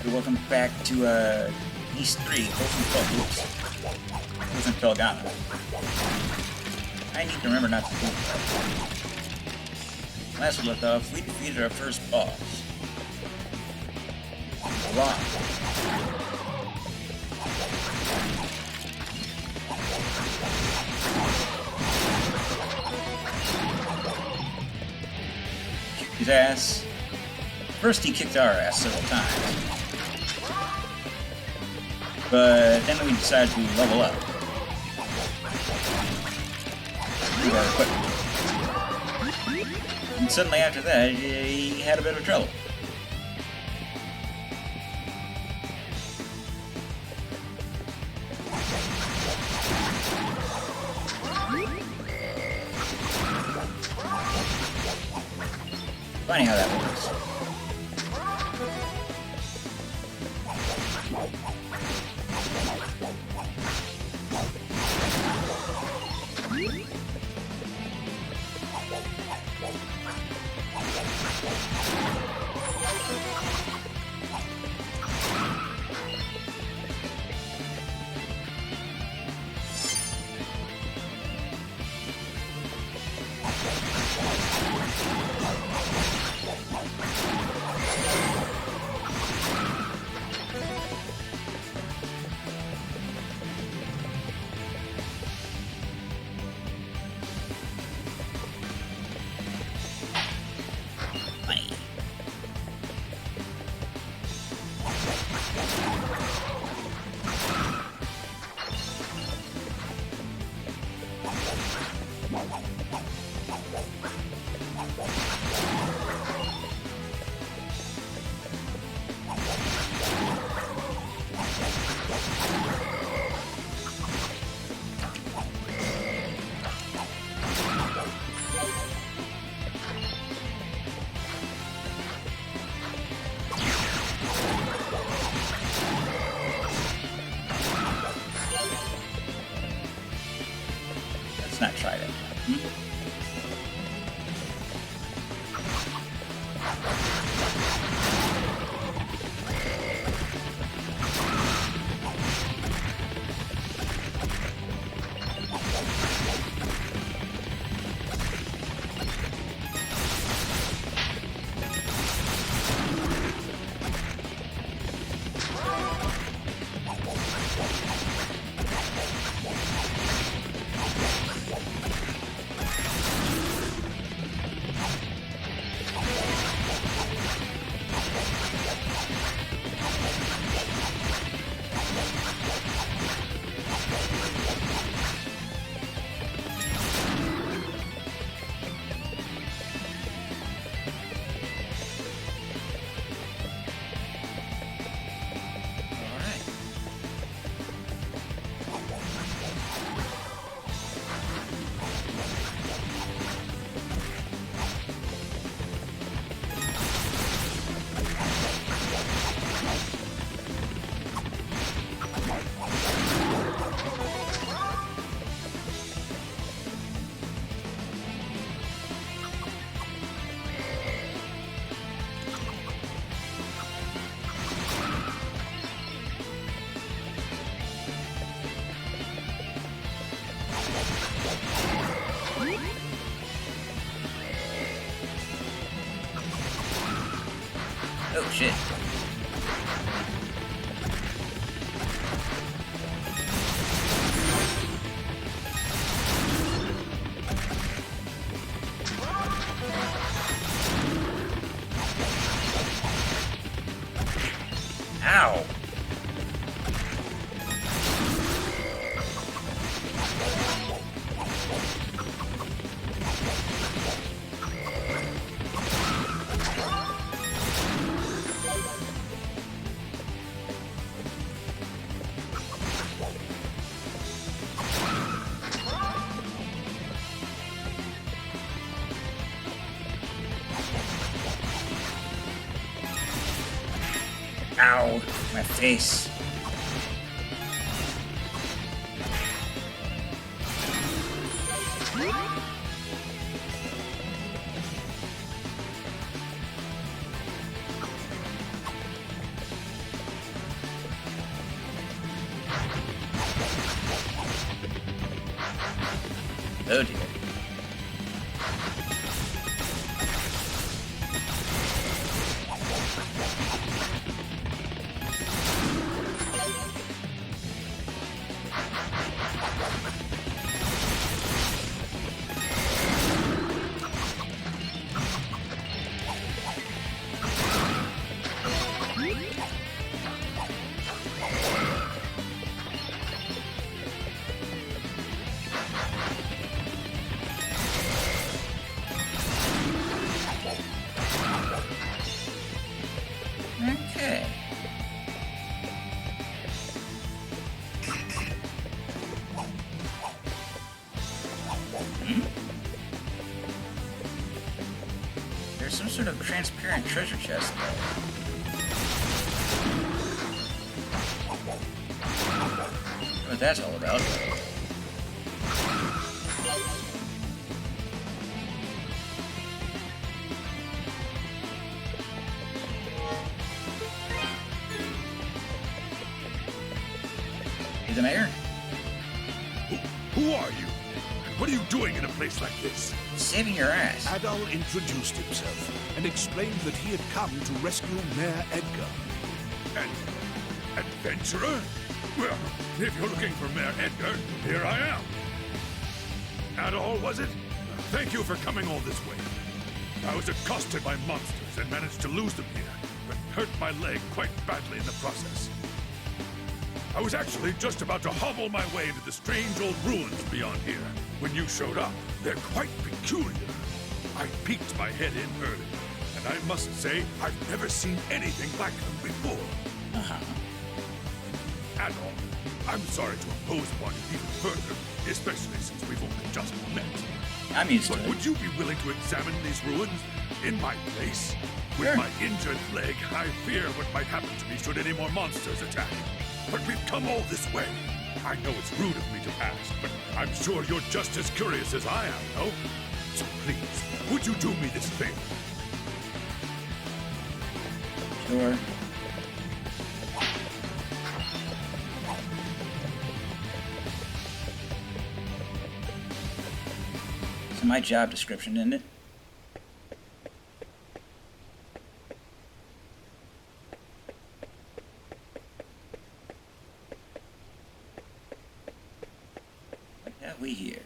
Welcome back to East 3, Ocean Felghana. I need to remember not to do that. Last we left off, we defeated our first boss. Long. Kicked his ass. First he kicked our ass several times. But then we decided to level up. Move our equipment. And suddenly after that, he had a bit of trouble. Funny how that works. Let's not try that. Oh shit. Ow. Ow, my face. Oh dear. Okay. There's some sort of transparent treasure chest there. What that's all about. Hey, the mayor? Who are you? What are you doing in a place like this? Saving your ass. Adol introduced himself and explained that he had come to rescue Mayor Edgar. An adventurer? Well, if you're looking for Mayor Edgar, here I am. Adol, was it? Thank you for coming all this way. I was accosted by monsters and managed to lose them here, but hurt my leg quite badly in the process. I was actually just about to hobble my way into the strange old ruins beyond here when you showed up. They're quite peculiar. I peeked my head in early, and I must say I've never seen anything like them before. Adol, I'm sorry to impose upon you even further, especially since we've only just met. I'm used to But it. would you be willing to examine these ruins in my place? With Sure. my injured leg, I fear what might happen to me should any more monsters attack. But we've come all this way. I know it's rude of me to ask, but I'm sure you're just as curious as I am, no? So please, would you do me this favor? Sure. It's in my job description, isn't it? What have we here?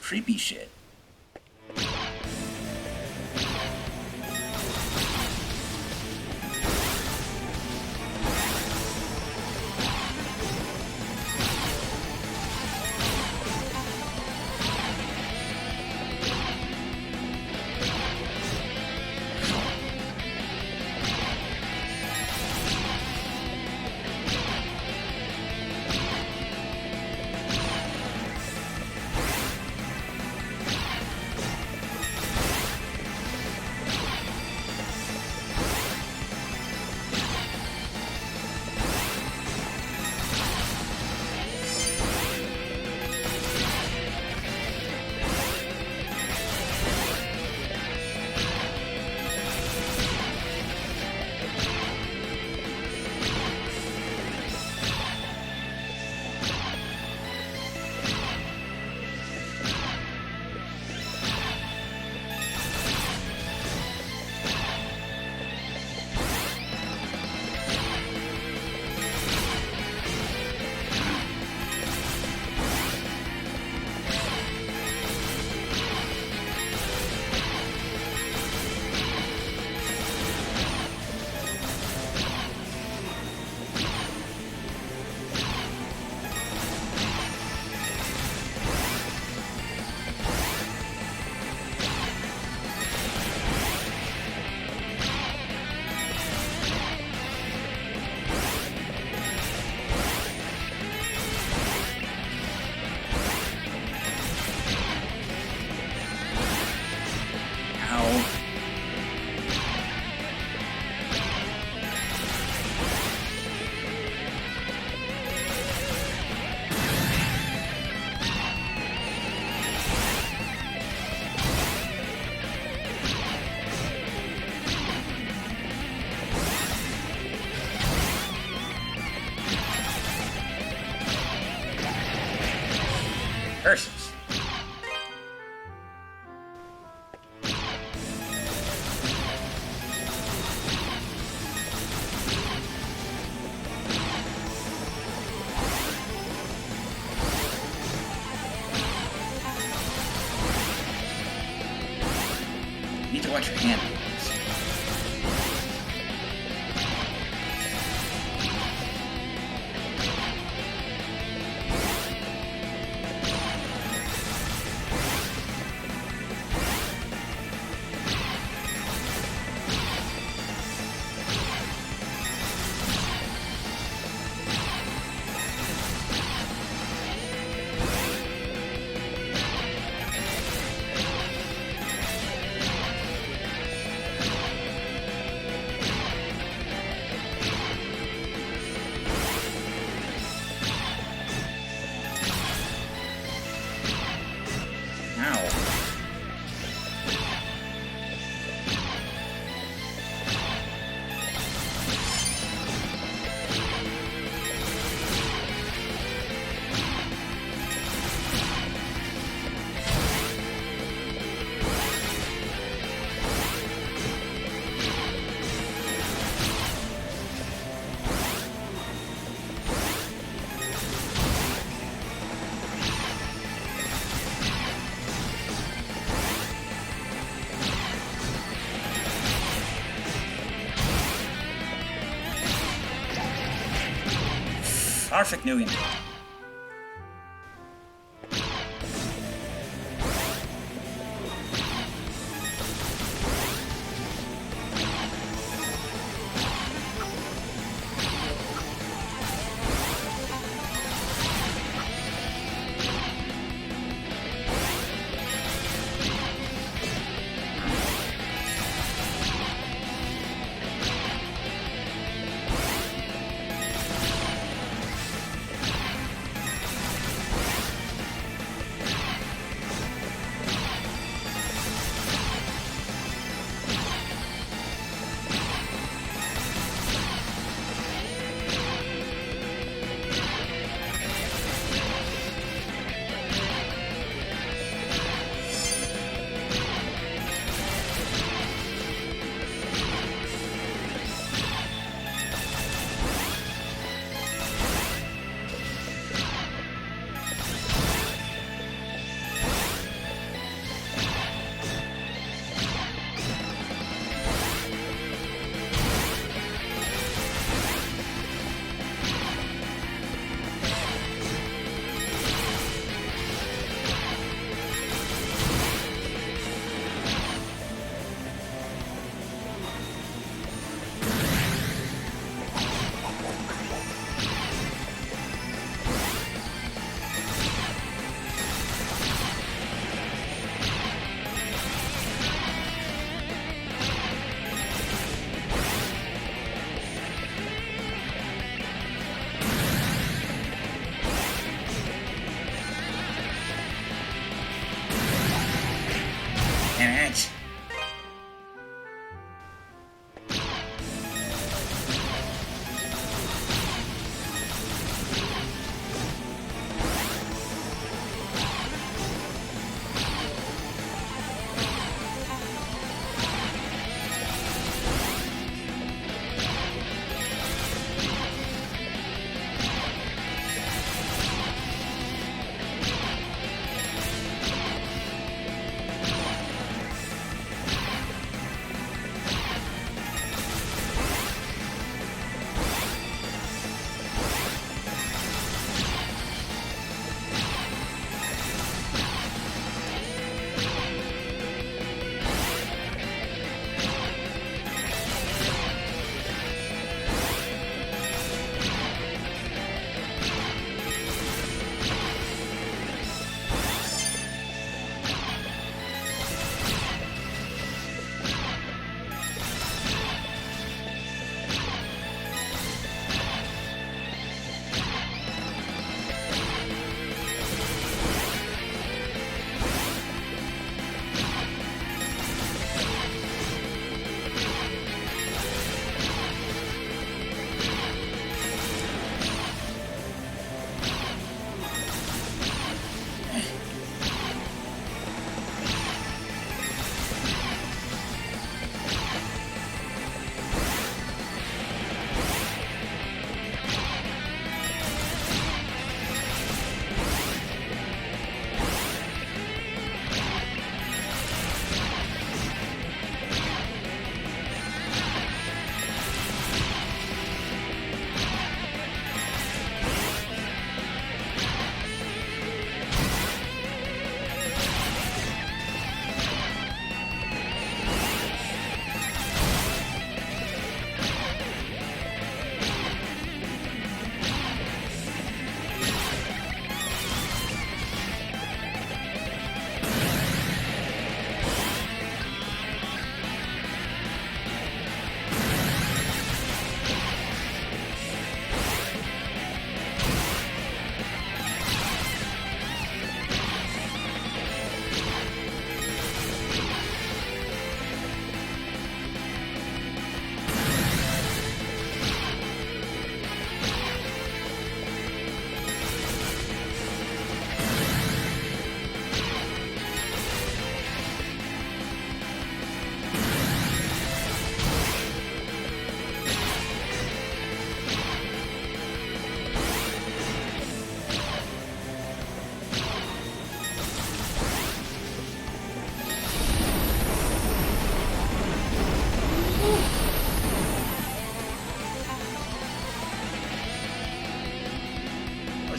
Creepy shit. Curses. You need to watch your hand movements. Perfect Nugan.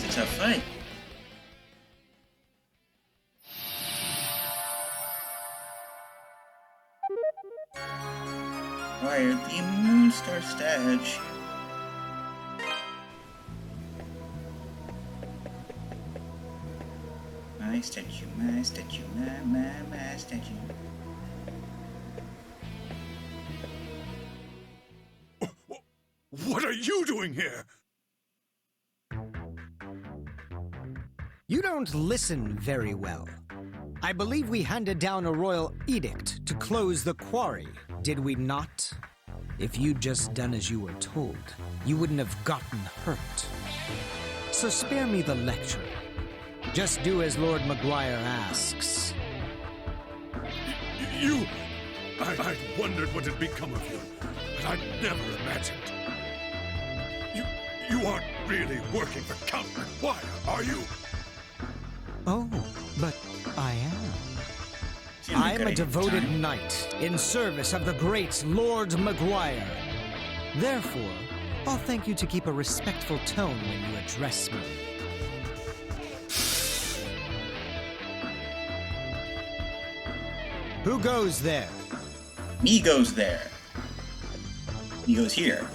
It's a tough fight. Acquired the Moonstar Stage. My statue, my statue, my statue. What are you doing here? You don't listen very well. I believe we handed down a royal edict to close the quarry, did we not? If you'd just done as you were told, you wouldn't have gotten hurt. So spare me the lecture. Just do as Lord Maguire asks. I'd wondered what had become of you, but I'd never imagined. You aren't really working for Count Maguire, are you? Oh, but I am. Seems like I am a good devoted time. knight in service of the great Lord Maguire. Therefore, I'll thank you to keep a respectful tone when you address me. Who goes there? Me goes there. He goes here.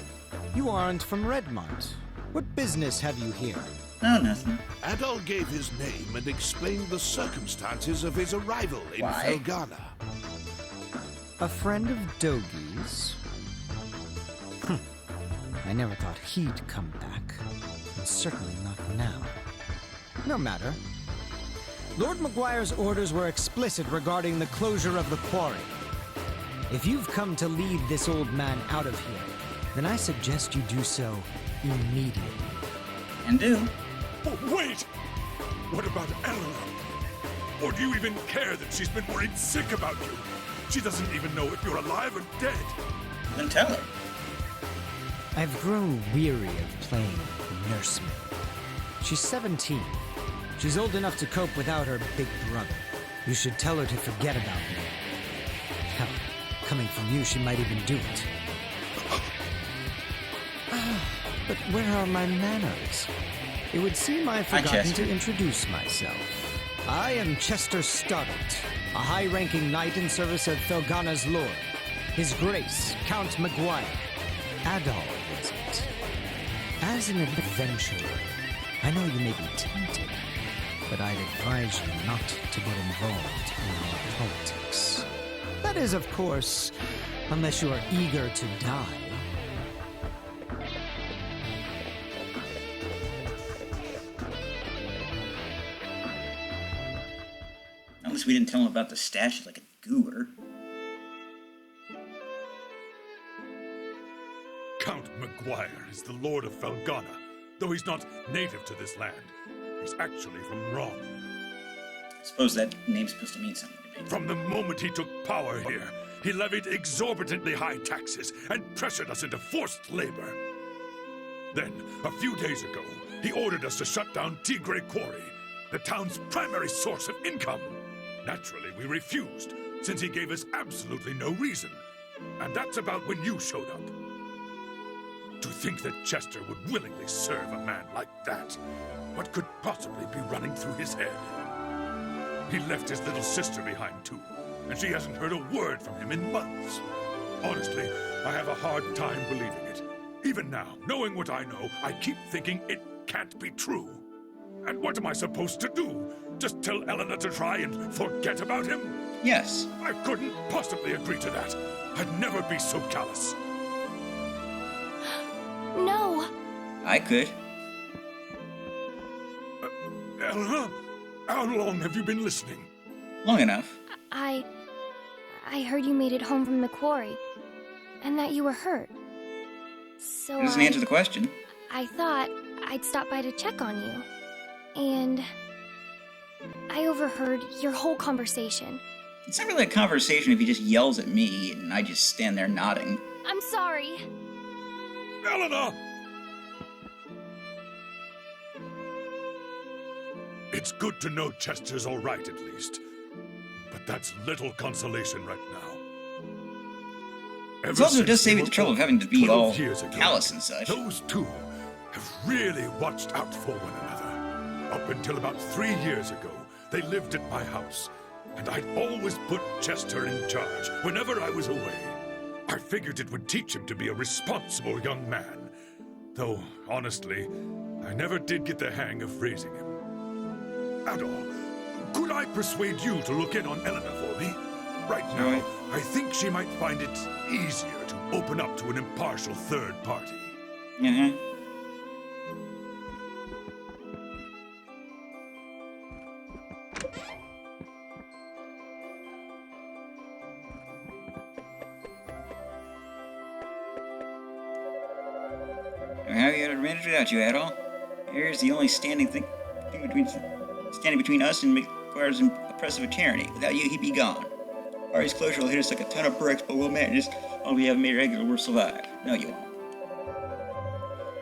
You aren't from Redmont. What business have you here? No, nothing. Adol gave his name and explained the circumstances of his arrival in Why? Felghana. A friend of Dogi's? I never thought he'd come back. And certainly not now. No matter. Lord Maguire's orders were explicit regarding the closure of the quarry. If you've come to lead this old man out of here, then I suggest you do so immediately. And do. Oh, wait! What about Eleanor? Or do you even care that she's been worried sick about you? She doesn't even know if you're alive or dead. Then tell her. I've grown weary of playing nursemaid. She's 17. She's old enough to cope without her big brother. You should tell her to forget about me. Hell, coming from you, she might even do it. But where are my manners? It would seem I've forgotten Chester. to introduce myself. I am Chester Stoddart, a high-ranking knight in service of Felghana's lord. His Grace, Count Maguire. Adol, was it? As an adventurer, I know you may be tempted, but I'd advise you not to get involved in our politics. That is, of course, unless you are eager to die. At least we didn't tell him about the stash like a goober. Count Maguire is the Lord of Felghana, though he's not native to this land. He's actually from Ron. I suppose that name's supposed to mean something to me. From the moment he took power here, he levied exorbitantly high taxes and pressured us into forced labor. Then, a few days ago, he ordered us to shut down Tigre Quarry, the town's primary source of income. Naturally, we refused, since he gave us absolutely no reason. And that's about when you showed up. To think that Chester would willingly serve a man like that. What could possibly be running through his head? He left his little sister behind, too, and she hasn't heard a word from him in months. Honestly, I have a hard time believing it. Even now, knowing what I know, I keep thinking it can't be true. And what am I supposed to do? Just tell Eleanor to try and forget about him? Yes. I couldn't possibly agree to that. I'd never be so callous. No! I could. Eleanor, how long have you been listening? Long enough. I heard you made it home from the quarry, and that you were hurt. So It doesn't answer the question. I thought I'd stop by to check on you. And I overheard your whole conversation. It's not really a conversation if he just yells at me and I just stand there nodding. I'm sorry. Eleanor! It's good to know Chester's all right, at least. But that's little consolation right now. It also does save you the trouble of having to be 12 all years ago, callous and such. Those two have really watched out for one another. Up until about 3 years ago, they lived at my house, and I'd always put Chester in charge whenever I was away. I figured it would teach him to be a responsible young man. Though, honestly, I never did get the hang of raising him. Adol, could I persuade you to look in on Elena for me? Right now, I think she might find it easier to open up to an impartial third party. Uh-huh. How you managed without you, Adol? Here's the only standing between us and McGuire's oppressive tyranny. Without you, he'd be gone. Ari's closure will hit us like a ton of bricks, but we'll manage. All we have made regular will survive. No, you won't.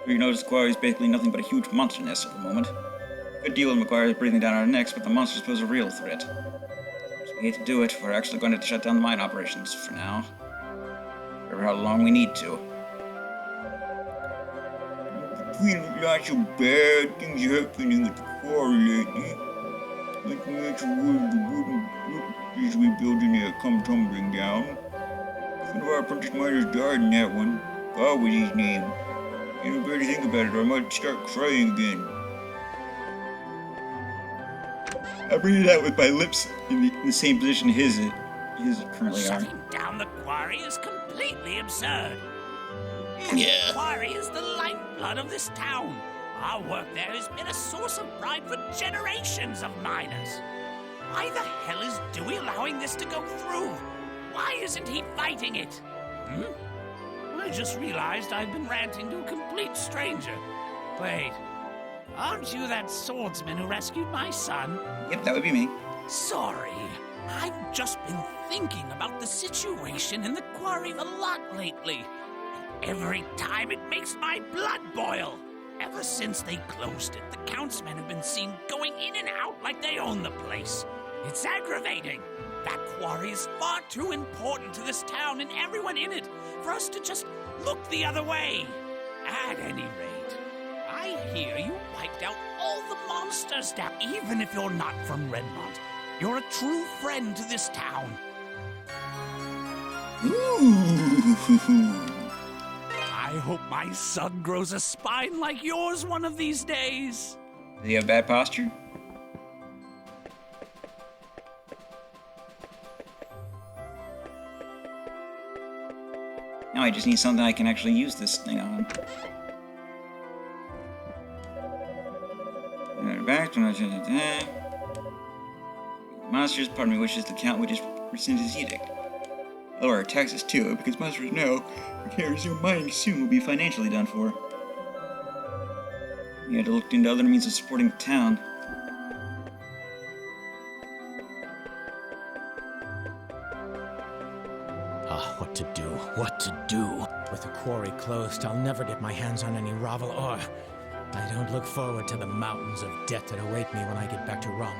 You notice Quarry's basically nothing but a huge monster nest at the moment. Good deal with McGuire is breathing down our necks, but the monsters pose a real threat. So we hate to do it. We're actually going to shut down the mine operations for now. For how long we need to. Between lots of bad things happening at the quarry lately, like the natural world of the wooden bridge we building there come tumbling down. One of our apprentice miners died in that one. God was his name. You don't better think about it or I might start crying again. I bring it out with my lips in the same position his currently are. Shutting down the quarry is completely absurd. Yeah. The quarry is the lifeblood of this town. Our work there has been a source of pride for generations of miners. Why the hell is Dewey allowing this to go through? Why isn't he fighting it? I just realized I've been ranting to a complete stranger. Wait, aren't you that swordsman who rescued my son? Yep, that would be me. Sorry, I've just been thinking about the situation in the quarry a lot lately. And every time it makes my blood boil. Ever since they closed it, the Count's men have been seen going in and out like they own the place. It's aggravating. That quarry is far too important to this town and everyone in it for us to just look the other way. At any rate, I hear you wiped out all the monsters down. Even if you're not from Redmont, you're a true friend to this town. Ooh. I hope my son grows a spine like yours one of these days. Does he have bad posture? Now I just need something I can actually use this thing on. Back to monsters, pardon me, wishes the Count would just rescind his edict. Lower our taxes too, because monsters know we can't resume mining soon will be financially done for. We had to look into other means of supporting the town. What to do? What to do? With the quarry closed, I'll never get my hands on any Ravel ore. I don't look forward to the mountains of debt that await me when I get back to Rum.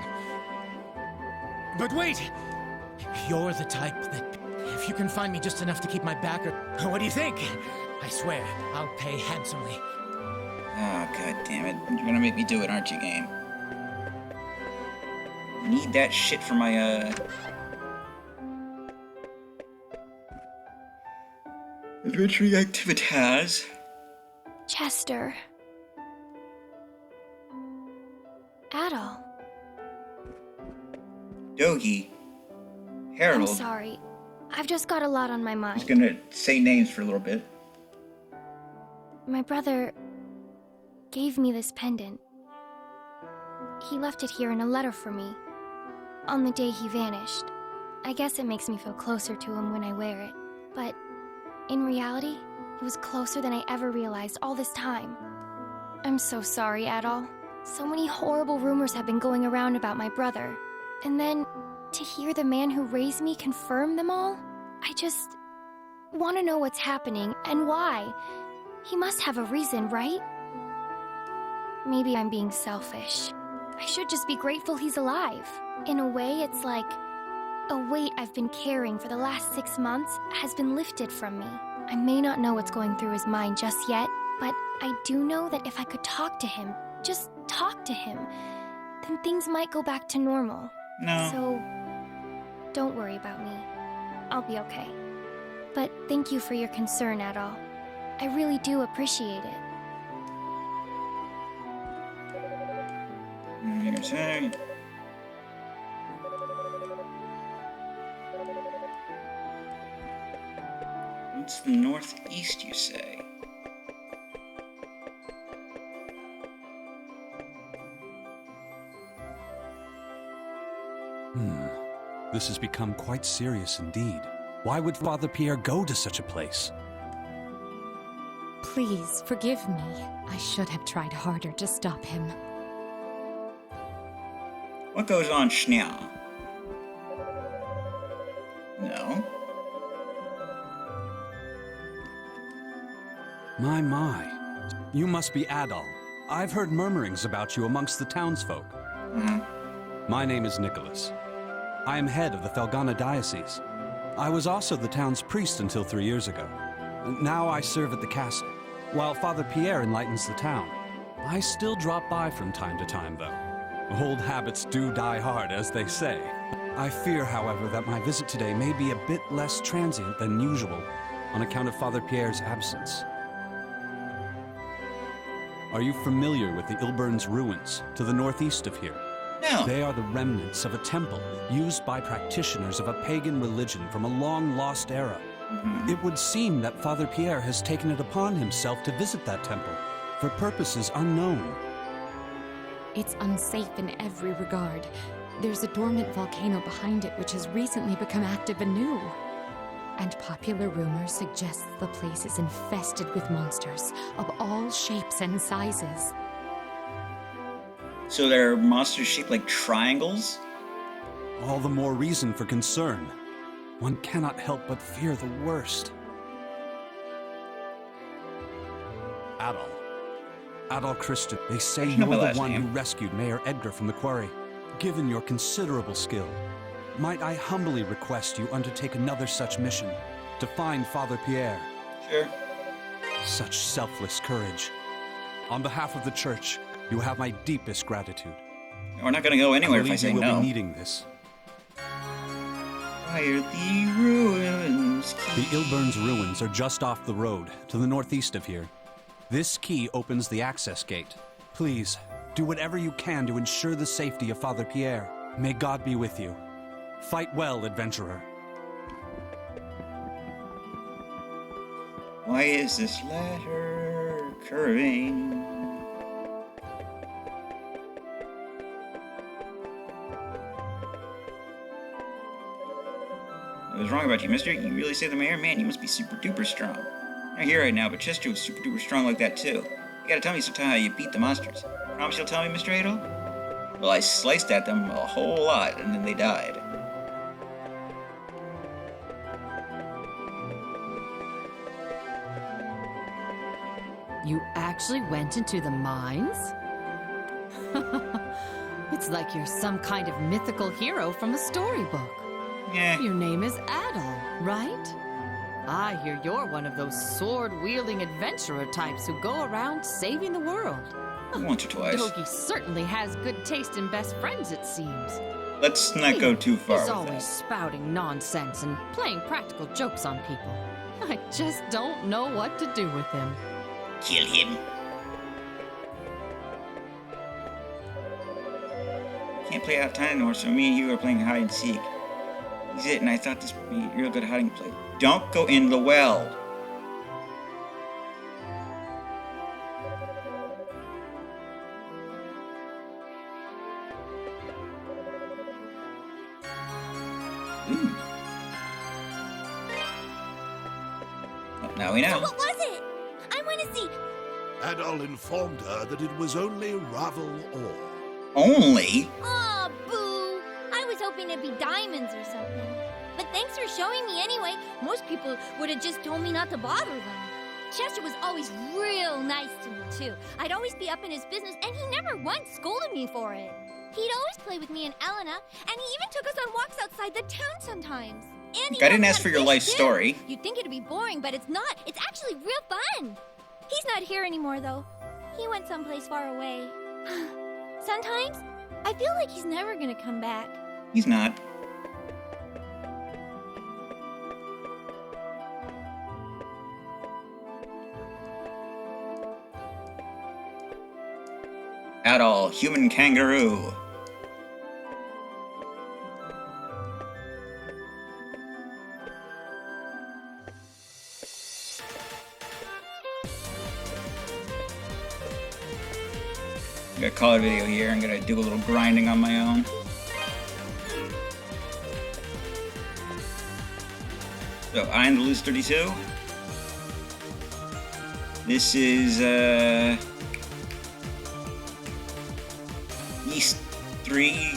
But wait! You're the type that, if you can find me just enough to keep my back, or what do you think? I swear, I'll pay handsomely. Oh, god damn it. You're gonna make me do it, aren't you, game? I need that shit for my, adventuring activities. Chester. Adol. Dogi. Harold. I'm sorry. I've just got a lot on my I'm mind. just gonna say names for a little bit. My brother gave me this pendant. He left it here in a letter for me on the day he vanished. I guess it makes me feel closer to him when I wear it, but in reality, it was closer than I ever realized all this time. I'm so sorry, Adol. So many horrible rumors have been going around about my brother. And then, to hear the man who raised me confirm them all, I just want to know what's happening and why. He must have a reason, right? Maybe I'm being selfish. I should just be grateful he's alive. In a way, it's like a weight I've been carrying for the last 6 months has been lifted from me. I may not know what's going through his mind just yet, but I do know that if I could talk to him, just talk to him, then things might go back to normal. No. So, don't worry about me. I'll be okay. But thank you for your concern, Adol. I really do appreciate it. Here's her. What's the northeast, you say? This has become quite serious indeed. Why would Father Pierre go to such a place? Please, forgive me. I should have tried harder to stop him. What goes on, Schneau? No. My. You must be Adol. I've heard murmurings about you amongst the townsfolk. My name is Nicholas. I am head of the Felghana diocese. I was also the town's priest until 3 years ago. Now I serve at the castle, while Father Pierre enlightens the town. I still drop by from time to time, though. Old habits do die hard, as they say. I fear, however, that my visit today may be a bit less transient than usual on account of Father Pierre's absence. Are you familiar with the Ilburn's ruins to the northeast of here? No. They are the remnants of a temple used by practitioners of a pagan religion from a long-lost era. It would seem that Father Pierre has taken it upon himself to visit that temple for purposes unknown. It's unsafe in every regard. There's a dormant volcano behind it which has recently become active anew. And popular rumor suggests the place is infested with monsters of all shapes and sizes. So there are monsters shaped like triangles? All the more reason for concern. One cannot help but fear the worst. Adol Christian, they say There's no you're the last one name. who rescued Mayor Edgar from the quarry. Given your considerable skill, might I humbly request you undertake another such mission, to find Father Pierre? Sure. Such selfless courage. On behalf of the church, you have my deepest gratitude. We're not gonna go anywhere if I believe say you will no. be needing this. Fire the ruins. The Ilburn's ruins are just off the road, to the northeast of here. This key opens the access gate. Please, do whatever you can to ensure the safety of Father Pierre. May God be with you. Fight well, adventurer. Why is this ladder curving? What was wrong about you, mister? You really saved the mayor? Man, you must be super duper strong. I'm not here right now, but Chester was super duper strong like that too. You gotta tell me sometime how you beat the monsters. Promise you'll tell me, Mr. Adol? Well, I sliced at them a whole lot, and then they died. You actually went into the mines? It's like you're some kind of mythical hero from a storybook. Yeah. Your name is Adol, right? I hear you're one of those sword-wielding adventurer types who go around saving the world. Once or twice. Dogi certainly has good taste in best friends, it seems. Let's not go too far He's with always that. spouting nonsense and playing practical jokes on people. I just don't know what to do with him. Kill him. Can't play out of time anymore, so me and you are playing hide and seek. He's it, and I thought this would be a real good hiding place. Don't go in the well. Ooh. Well, now we know. What was it? I want to see. Adol informed her that it was only Ravel ore. Only? Aw, boo. I was hoping it'd be diamonds or something. But thanks for showing me anyway. Most people would have just told me not to bother them. Chester was always real nice to me, too. I'd always be up in his business, and he never once scolded me for it. He'd always play with me and Elena, and he even took us on walks outside the town sometimes. And he I didn't taught me ask how for to your fish, life too. story. You'd think it'd be boring, but it's not. It's actually real fun. He's not here anymore, though. He went someplace far away. Sometimes, I feel like he's never gonna come back. He's not. At all, human kangaroo. I'm gonna call it a video here. I'm gonna do a little grinding on my own. So I'm the Loose 32. This is East 3,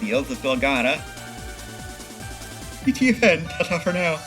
the Oath of Felghana. BTFN, ta-ta for now.